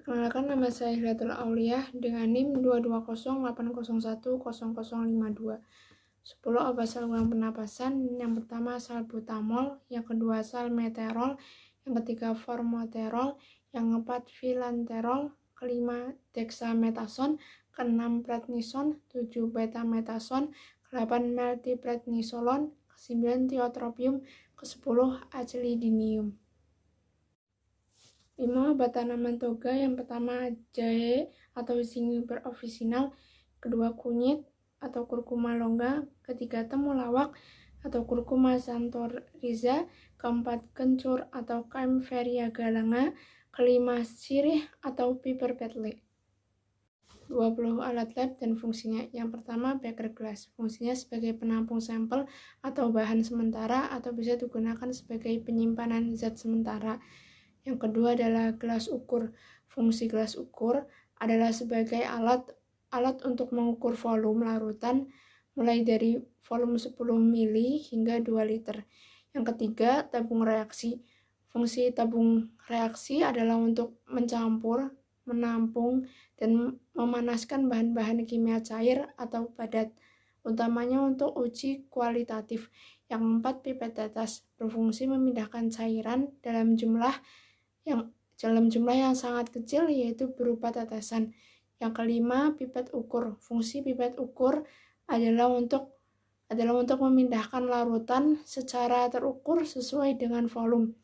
Perkenalkan, nama saya Hilatul Auliah dengan NIM 22080010052. 10 obat saluran pernapasan. Yang pertama salbutamol, yang kedua salmeterol, yang ketiga formoterol, yang keempat vilanterol, kelima dexamethasone, keenam prednison, 7 betamethasone, 8 meltiprednisolon, ke-9 tiotropium, ke-10 aclidinium. 5 obat tanaman toga. Yang pertama jahe atau Zingiber officinal, kedua kunyit atau Curcuma longa, ketiga temulawak atau Curcuma xanthorrhiza, keempat kencur atau Kaempferia galanga, kelima sirih atau Piper petle. 20 alat lab dan fungsinya. Yang pertama beaker glass, fungsinya sebagai penampung sampel atau bahan sementara atau bisa digunakan sebagai penyimpanan zat sementara. Yang kedua adalah gelas ukur. Fungsi gelas ukur adalah sebagai alat untuk mengukur volume larutan mulai dari volume 10 ml hingga 2 liter. Yang ketiga, tabung reaksi. Fungsi tabung reaksi adalah untuk mencampur, menampung, dan memanaskan bahan-bahan kimia cair atau padat, utamanya untuk uji kualitatif. Yang keempat, pipet tetes, berfungsi memindahkan cairan dalam jumlah yang sangat kecil, yaitu berupa tetesan. Yang kelima, pipet ukur. Fungsi pipet ukur adalah untuk memindahkan larutan secara terukur sesuai dengan volume.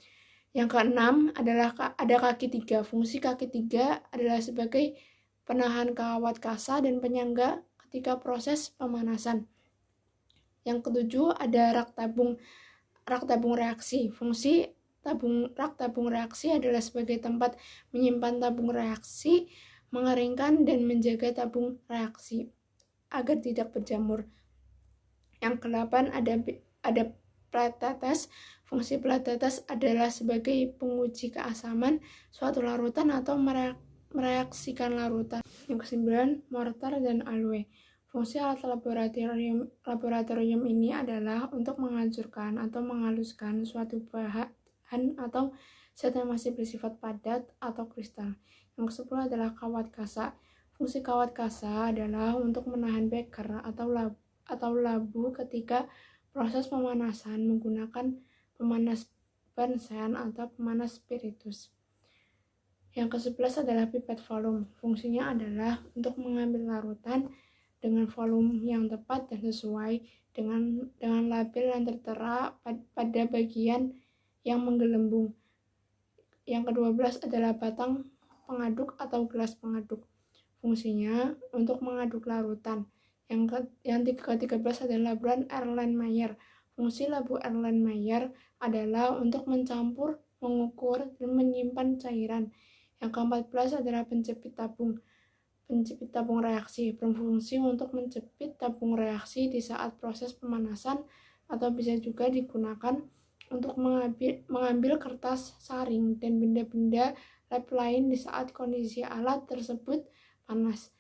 Yang keenam adalah ada kaki 3. Fungsi kaki 3 adalah sebagai penahan kawat kasa dan penyangga ketika proses pemanasan. Yang ketujuh ada rak tabung reaksi. Fungsi rak tabung reaksi adalah sebagai tempat menyimpan tabung reaksi, mengeringkan dan menjaga tabung reaksi agar tidak berjamur. Yang ke-8 ada plat tetes. Fungsi plat tetes adalah sebagai penguji keasaman suatu larutan atau mereaksikan larutan. Yang ke-9 mortar dan alloy. Fungsi alat laboratorium ini adalah untuk menghancurkan atau menghaluskan suatu bahan atau zat yang masih bersifat padat atau kristal. Yang ke-10 adalah kawat kasa. Fungsi kawat kasa adalah untuk menahan beker atau labu ketika proses pemanasan menggunakan pemanas Bunsen atau pemanas spiritus. Yang ke-11 adalah pipet volume. Fungsinya adalah untuk mengambil larutan dengan volume yang tepat dan sesuai dengan label yang tertera pada bagian yang menggelembung. Yang ke-12 adalah batang pengaduk atau gelas pengaduk. Fungsinya untuk mengaduk larutan. Yang ke-13 adalah labuan Erlenmeyer. Fungsi labu Erlenmeyer adalah untuk mencampur, mengukur, dan menyimpan cairan. Yang ke-14 adalah penjepit tabung reaksi, berfungsi untuk menjepit tabung reaksi di saat proses pemanasan atau bisa juga digunakan untuk mengambil kertas saring dan benda-benda lab lain di saat kondisi alat tersebut panas.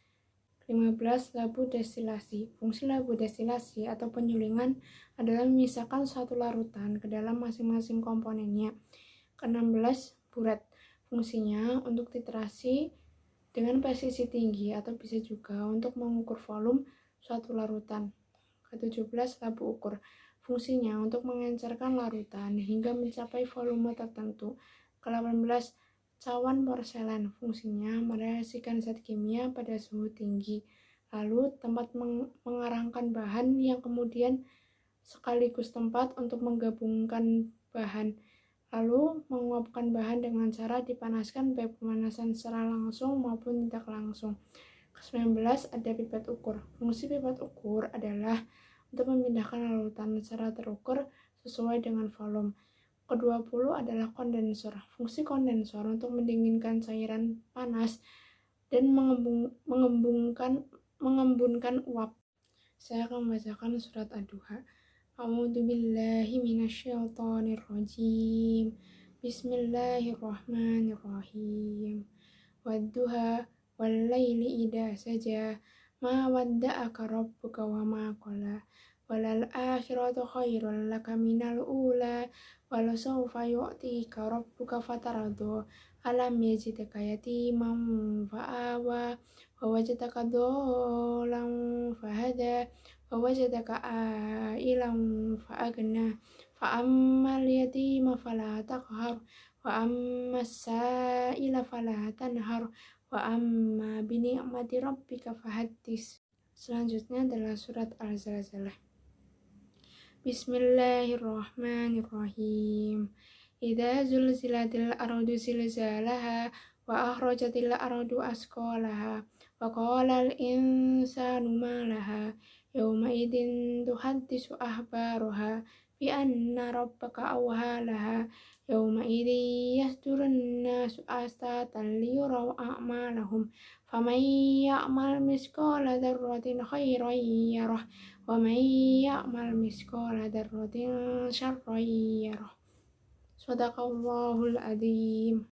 15 labu destilasi. Fungsi labu destilasi atau penyulingan adalah memisahkan suatu larutan ke dalam masing-masing komponennya. Ke-16 buret. Fungsinya untuk titrasi dengan presisi tinggi atau bisa juga untuk mengukur volume suatu larutan. Ke-17 labu ukur. Fungsinya untuk mengencerkan larutan hingga mencapai volume tertentu. Ke-18 cawan porselen. Fungsinya mereaksikan zat kimia pada suhu tinggi. Lalu tempat mengarangkan bahan yang kemudian sekaligus tempat untuk menggabungkan bahan. Lalu menguapkan bahan dengan cara dipanaskan baik pemanasan secara langsung maupun tidak langsung. Ke-19 ada pipet ukur. Fungsi pipet ukur adalah untuk memindahkan larutan secara terukur sesuai dengan volume. Ke-20 adalah kondensor. Fungsi kondensor untuk mendinginkan cairan panas dan mengembunkan uap. Saya akan membacakan surat Ad-Duha. A'udzu billahi minasyaitonir rajim. Bismillahirrahmanirrahim. Wadduha wal laili idza saja. Ma wadda'aka rabbuka wa ma qala. Walal akhiratu khairul laka minal ula. Walasawfa yu'tika rabbuka fataradu. alam yajidka yatiman fa'awa wa wajadaka dhallan fahada wa wajadaka ailan fa'agna fa ammal yatima fala taqhar wa ammas sa'ila fala tanhar wa amma bi ni'mati rabbika fahaddits. Selanjutnya adalah surat Al-Zalzalah. Bismillahirrahmanirrahim. Idza zulzilatil ardu zilzalaha wa akhrajatil ardu asqalaha wa qala al insanu ma laha yawma idzin tuhaddisu akhbaraha bi anna rabbaka awhalaha yawma idzin yasdurun nasu astatan liyuraw a'malahum faman ya'mal misqala dzarratin khairan yarah wa man ya'mal misqala dzarratin syarran yarah. Shadaqallahul adzim.